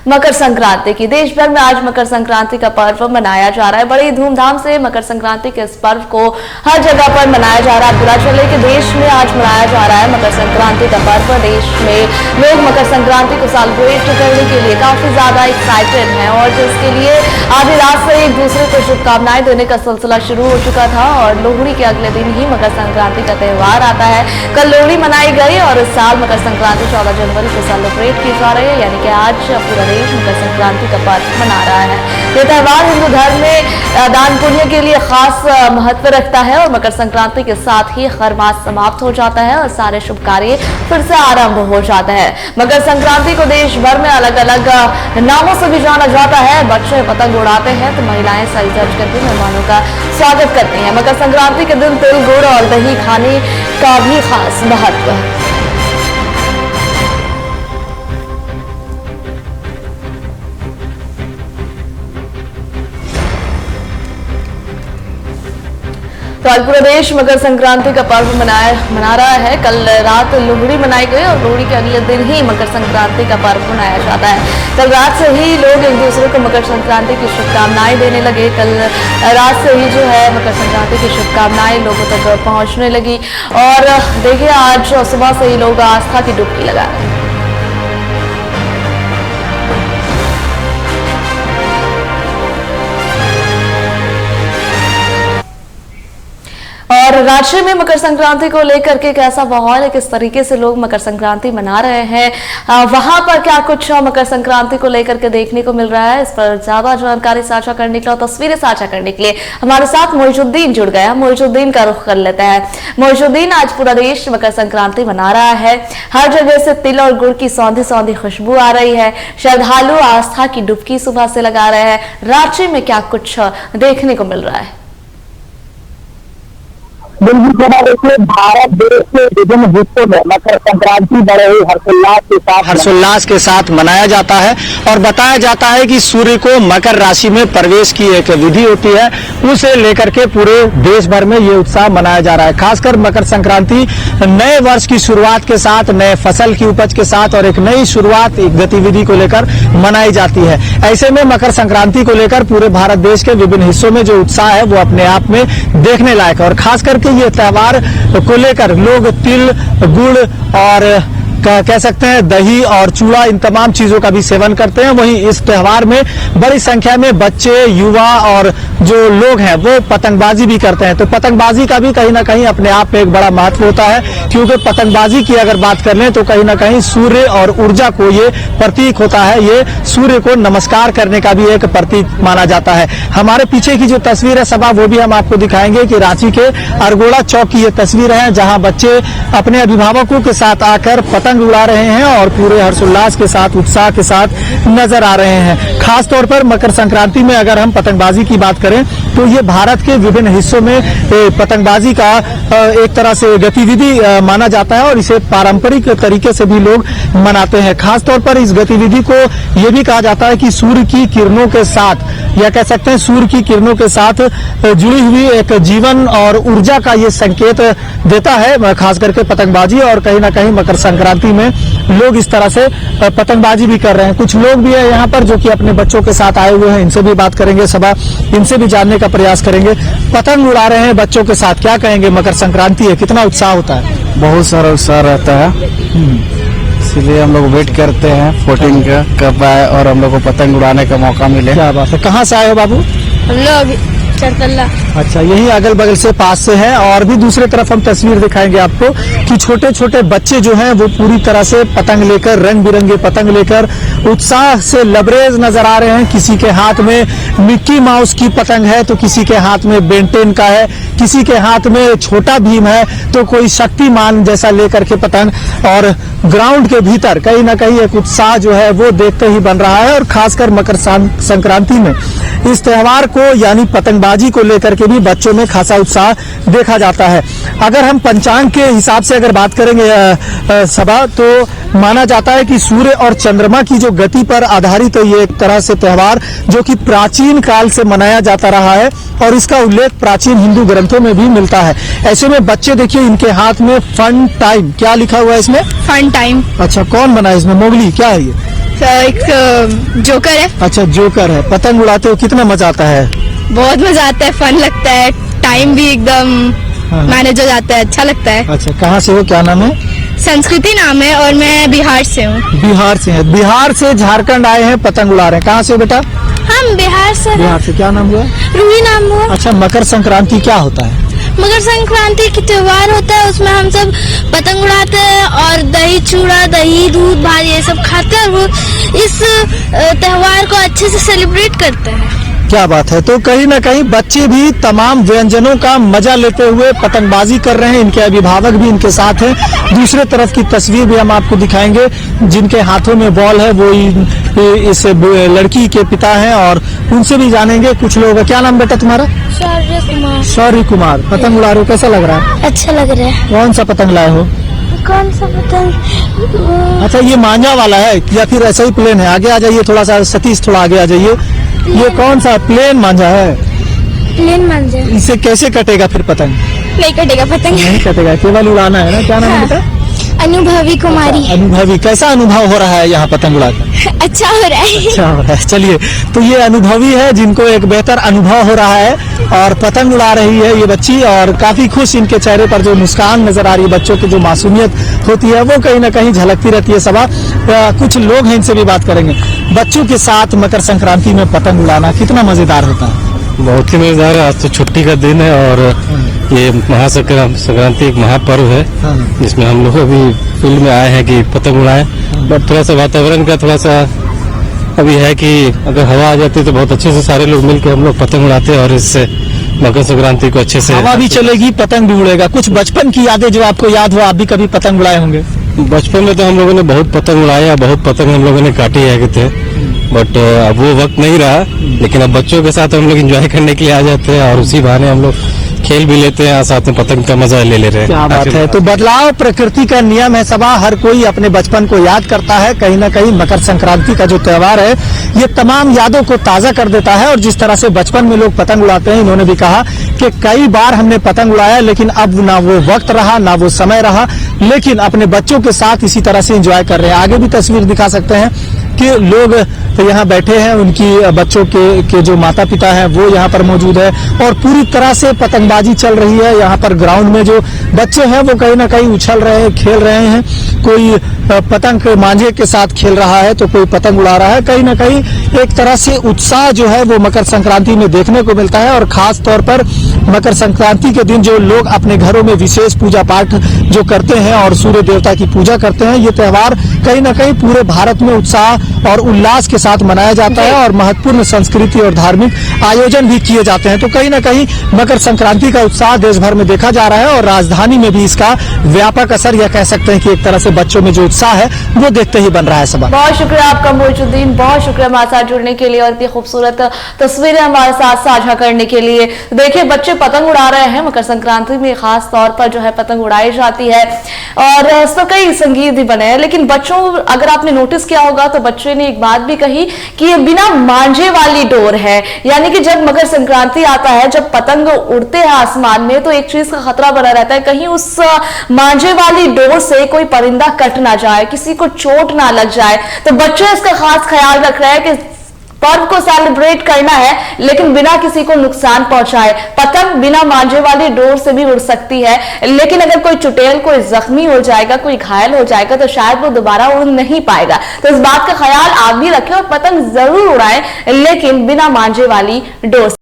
मकर संक्रांति की। देश भर में आज मकर संक्रांति का पर्व मनाया जा रहा है। बड़ी धूमधाम से मकर संक्रांति के इस पर्व को हर जगह पर मनाया जा रहा है। बुरा चले कि देश में आज मनाया जा रहा है मकर संक्रांति का पर्व। देश में लोग मकर संक्रांति को सेलिब्रेट करने के लिए काफी ज्यादा एक्साइटेड हैं और जिसके लिए आधी रात से एक दूसरे को शुभकामनाएं देने का सिलसिला शुरू हो चुका था और लोहड़ी के अगले दिन ही मकर संक्रांति का त्योहार आता है। कल लोहड़ी मनाई गई और इस साल मकर संक्रांति 14 जनवरी को सेलिब्रेट की जा रही है, यानी कि आज पूरा देश मकर संक्रांति का पर्व मना रहा है। यह त्योहार हिंदू धर्म में दान पुण्य के लिए खास महत्व रखता है और मकर संक्रांति के साथ ही हर मास समाप्त हो जाता है और सारे शुभ कार्य फिर से आरंभ हो जाता है। मकर संक्रांति को देश भर में अलग अलग नामों से भी जाना जाता है। बच्चे पतंग उड़ाते हैं तो महिलाएं सज धज करके मेहमानों का स्वागत करती हैं। मकर संक्रांति के दिन तिल, गुड़ और दही खाने का भी खास महत्व है। तो आज पूरा देश मकर संक्रांति का पर्व मना रहा है। कल रात लोहड़ी मनाई गई और लोहड़ी के अगले दिन ही मकर संक्रांति का पर्व मनाया जाता है। कल रात से ही लोग एक दूसरे को मकर संक्रांति की शुभकामनाएं देने लगे। कल रात से ही जो है मकर संक्रांति की शुभकामनाएं लोगों तक पहुंचने लगी और देखिए आज सुबह से ही लोग आस्था की डुबकी लगा रहे हैं। और राज्य में मकर संक्रांति को लेकर के कैसा माहौल है, किस तरीके से लोग मकर संक्रांति मना रहे हैं, वहां पर क्या कुछ मकर संक्रांति को लेकर के देखने को मिल रहा है, इस पर ज्यादा जानकारी साझा करने के लिए और तस्वीरें साझा करने के लिए हमारे साथ मोइजुद्दीन जुड़ गया। मोइजुद्दीन का रुख कर लेते हैं। मोइजुद्दीन, आज पूरा देश मकर संक्रांति मना रहा है। हर जगह से तिल और गुड़ की सौंधी सौंधी खुशबू आ रही है। श्रद्धालु आस्था की डुबकी सुबह से लगा रहे हैं। राज्य में क्या कुछ देखने को मिल रहा है? भारत देश के विभिन्न हिस्सों में मकर संक्रांति बड़े ही हर्षोल्लास के साथ मनाया जाता है और बताया जाता है कि सूर्य को मकर राशि में प्रवेश की एक विधि होती है, उसे लेकर के पूरे देश भर में ये उत्साह मनाया जा रहा है। खासकर मकर संक्रांति नए वर्ष की शुरुआत के साथ, नए फसल की उपज के साथ और एक नई शुरुआत, एक गतिविधि को लेकर मनाई जाती है। ऐसे में मकर संक्रांति को लेकर पूरे भारत देश के विभिन्न हिस्सों में जो उत्साह है वो अपने आप में देखने लायक है और खास करके ये त्योहार को लेकर लोग तिल, गुड़ और कह सकते हैं दही और चूड़ा, इन तमाम चीजों का भी सेवन करते हैं। वहीं इस त्योहार में बड़ी संख्या में बच्चे, युवा और जो लोग हैं वो पतंगबाजी भी करते हैं। तो पतंगबाजी का भी कहीं ना कहीं अपने आप में एक बड़ा महत्व होता है, क्योंकि पतंगबाजी की अगर बात कर लें तो कहीं ना कहीं सूर्य और ऊर्जा को ये प्रतीक होता है। ये सूर्य को नमस्कार करने का भी एक प्रतीक माना जाता है। हमारे पीछे की जो तस्वीर है सभा, वो भी हम आपको दिखाएंगे कि रांची के अरगोड़ा चौक की ये तस्वीर है, जहाँ बच्चे अपने अभिभावकों के साथ आकर पतंग उड़ा रहे हैं और पूरे हर्षोल्लास के साथ, उत्साह के साथ नजर आ रहे हैं। खास तौर पर मकर संक्रांति में अगर हम पतंगबाजी की बात करें तो ये भारत के विभिन्न हिस्सों में पतंगबाजी का एक तरह से गतिविधि माना जाता है और इसे पारंपरिक तरीके से भी लोग मनाते हैं। खास तौर पर इस गतिविधि को ये भी कहा जाता है कि सूर्य की किरणों के साथ, या कह सकते हैं सूर्य की किरणों के साथ जुड़ी हुई एक जीवन और ऊर्जा का ये संकेत देता है, खास करके पतंगबाजी। और कहीं ना कहीं मकर संक्रांति में लोग इस तरह से पतंगबाजी भी कर रहे हैं। कुछ लोग भी है यहाँ पर जो कि अपने बच्चों के साथ आए हुए हैं, इनसे भी बात करेंगे सभा, इनसे भी जानने का प्रयास करेंगे। पतंग उड़ा रहे हैं बच्चों के साथ, क्या कहेंगे? मकर संक्रांति है, कितना उत्साह होता है? बहुत सारा उत्साह रहता है, इसलिए हम लोग वेट करते हैं वोटिंग का कब आए और हम लोग को पतंग उड़ाने का मौका मिले। क्या बात है, कहाँ से आए हो बाबू? हम लोग चरतल्ला। अच्छा, यही अगल बगल से पास से है। और भी दूसरी तरफ हम तस्वीर दिखाएंगे आपको कि छोटे छोटे बच्चे जो हैं वो पूरी तरह से पतंग लेकर, रंग बिरंगे पतंग लेकर उत्साह से लबरेज नजर आ रहे हैं। किसी के हाथ में मिक्की माउस की पतंग है तो किसी के हाथ में बेंटेन का है, किसी के हाथ में छोटा भीम है तो कोई शक्तिमान जैसा लेकर के पतंग। और ग्राउंड के भीतर कहीं ना कहीं एक उत्साह जो है वो देखते ही बन रहा है और खासकर मकर संक्रांति में इस त्योहार को यानी पतंगबाजी को लेकर के भी बच्चों में खासा उत्साह देखा जाता है। अगर हम पंचांग के हिसाब से अगर बात करेंगे सभा, तो माना जाता है कि सूर्य और चंद्रमा की जो गति पर आधारित है ये एक तरह से त्योहार जो कि प्राचीन काल से मनाया जाता रहा है और इसका उल्लेख प्राचीन हिंदू ग्रंथों में भी मिलता है। ऐसे में बच्चे देखिए इनके हाथ में फन टाइम, क्या लिखा हुआ है इसमें? Fun time. अच्छा, कौन बना इसमें? मोगली क्या है ये? एक जोकर है। अच्छा, जोकर है। पतंग उड़ाते हो, कितना मजा आता है? बहुत मजा आता है, फन लगता है, टाइम भी एकदम हाँ। मैनेज हो जाता है, अच्छा लगता है। अच्छा, कहाँ से हो, क्या नाम है? संस्कृति नाम है और मैं बिहार से हूँ। बिहार से है। बिहार से झारखंड आए हैं, पतंग उड़ा रहे हैं। कहाँ से हो बेटा? हम बिहार से। बिहार से। क्या नाम हुआ? रूही नाम हुआ। अच्छा, मकर संक्रांति क्या होता है? मकर संक्रांति की त्योहार होता है, उसमें हम सब पतंग उड़ाते हैं और दही चूड़ा, दही दूध भात ये सब खाते हैं। वो इस त्योहार को अच्छे से सेलिब्रेट करते हैं। क्या बात है। तो कहीं ना कहीं बच्चे भी तमाम व्यंजनों का मजा लेते हुए पतंगबाजी कर रहे हैं। इनके अभिभावक भी इनके साथ हैं। दूसरे तरफ की तस्वीर भी हम आपको दिखाएंगे, जिनके हाथों में बॉल है वो इस लड़की के पिता हैं, और उनसे भी जानेंगे कुछ लोग। क्या नाम बेटा तुम्हारा? शौर्य कुमार। शौर्य कुमार। पतंग उड़ा रहे हो, कैसा लग रहा है? अच्छा लग रहा है। कौन सा पतंग लाए हो? कौन सा पतंग? अच्छा, ये मांझा वाला है या फिर ऐसा ही प्लेन है? आगे आ जाइए थोड़ा सा, सतीश थोड़ा आगे आ जाइए। ये कौन सा प्लेन मांझा है? प्लेन मांझा। इसे कैसे कटेगा फिर पतंग? नहीं कटेगा पतंग। नहीं कटेगा, केवल उड़ाना है ना। क्या नाम है बेटा? अनुभवी कुमारी। अनुभवी। कैसा अनुभव हो रहा है यहाँ पतंग उड़ाकर? अच्छा हो रहा है। अच्छा हो रहा है। चलिए, तो ये अनुभवी है जिनको एक बेहतर अनुभव हो रहा है, और पतंग उड़ा रही है ये बच्ची, और काफी खुश इनके चेहरे पर जो मुस्कान नजर आ रही है, बच्चों की जो मासूमियत होती है वो कहीं ना कहीं झलकती रहती है। सभा कुछ लोग हैं, इनसे भी बात करेंगे। बच्चों के साथ मकर संक्रांति में पतंग उड़ाना कितना मजेदार होता है? बहुत ही मजेदार है। आज तो छुट्टी का दिन है और ये संक्रांति एक महापर्व है, जिसमें हम लोग अभी फील्ड में आए हैं कि पतंग उड़ाएं। बट थोड़ा सा वातावरण का थोड़ा सा अभी है कि अगर हवा आ जाती तो बहुत अच्छे से सारे लोग मिलकर हम लोग पतंग उड़ाते हैं, और इससे मकर संक्रांति को अच्छे से हवा भी चलेगी, पतंग भी उड़ेगा। कुछ बचपन की यादें जो आपको याद हो, आप भी कभी पतंग उड़ाए होंगे? बचपन में तो हम लोगों ने बहुत पतंग उड़ाया, बहुत पतंग हम लोगों ने काटी है थे, बट अब वो वक्त नहीं रहा। लेकिन अब बच्चों के साथ हम लोग एंजॉय करने के लिए आ जाते हैं, और उसी बहाने हम लोग खेल भी लेते हैं, साथ में पतंग का मजा ले रहे हैं। क्या बात है। तो बदलाव प्रकृति का नियम है। सभा हर कोई अपने बचपन को याद करता है। कहीं ना कहीं मकर संक्रांति का जो त्योहार है ये तमाम यादों को ताजा कर देता है। और जिस तरह से बचपन में लोग पतंग उड़ाते हैं, इन्होंने भी कहा कि कई बार हमने पतंग उड़ाया, लेकिन अब ना वो वक्त रहा ना वो समय रहा, लेकिन अपने बच्चों के साथ इसी तरह से एंजॉय कर रहे हैं। आगे भी तस्वीर दिखा सकते हैं कि लोग यहाँ बैठे हैं, उनकी बच्चों के जो माता पिता हैं वो यहाँ पर मौजूद है, और पूरी तरह से पतंगबाजी चल रही है। यहाँ पर ग्राउंड में जो बच्चे हैं वो कहीं ना कहीं उछल रहे हैं, खेल रहे हैं। कोई पतंग मांझे के साथ खेल रहा है तो कोई पतंग उड़ा रहा है। कहीं ना कहीं एक तरह से उत्साह जो है वो मकर संक्रांति में देखने को मिलता है। और खास तौर पर मकर संक्रांति के दिन जो लोग अपने घरों में विशेष पूजा पाठ जो करते हैं और सूर्य देवता की पूजा करते हैं, ये त्योहार कहीं ना कहीं पूरे भारत में उत्साह और उल्लास के साथ मनाया जाता है, और महत्वपूर्ण संस्कृति और धार्मिक आयोजन भी किए जाते हैं। तो कहीं ना कहीं मकर संक्रांति का उत्साह देश भर में देखा जा रहा है, और राजधानी में भी इसका व्यापक असर, या कह सकते हैं कि एक तरह से बच्चों में जो उत्साह है वो देखते ही बन रहा है। सबा, बहुत शुक्रिया आपका मोजुद्दीन, बहुत शुक्रिया हमारे साथ जुड़ने के लिए और इतनी खूबसूरत तस्वीरें हमारे साथ साझा करने के लिए। देखिए, बच्चे पतंग उड़ा रहे हैं। मकर संक्रांति में खास तौर पर जो है पतंग उड़ाई जाती है, और इस पर कई संगीत भी बने हैं। लेकिन बच्चों, अगर आपने नोटिस किया होगा तो बच्चे ने एक बात भी कही कि ये बिना मांझे वाली डोर है। यानी कि जब मकर संक्रांति आता है, जब पतंग उड़ते हैं आसमान में, तो एक चीज का खतरा बना रहता है, कहीं उस मांझे वाली डोर से कोई परिंदा कट ना जाए, किसी को चोट ना लग जाए। तो बच्चे इसका खास ख्याल रख रहे हैं कि पर्व को सेलिब्रेट करना है लेकिन बिना किसी को नुकसान पहुंचाए। पतंग बिना मांझे वाली डोर से भी उड़ सकती है, लेकिन अगर कोई चुटेल, कोई जख्मी हो जाएगा, कोई घायल हो जाएगा तो शायद वो दोबारा उड़ नहीं पाएगा। तो इस बात का ख्याल आप भी रखें और पतंग जरूर उड़ाएं, लेकिन बिना मांझे वाली डोर से।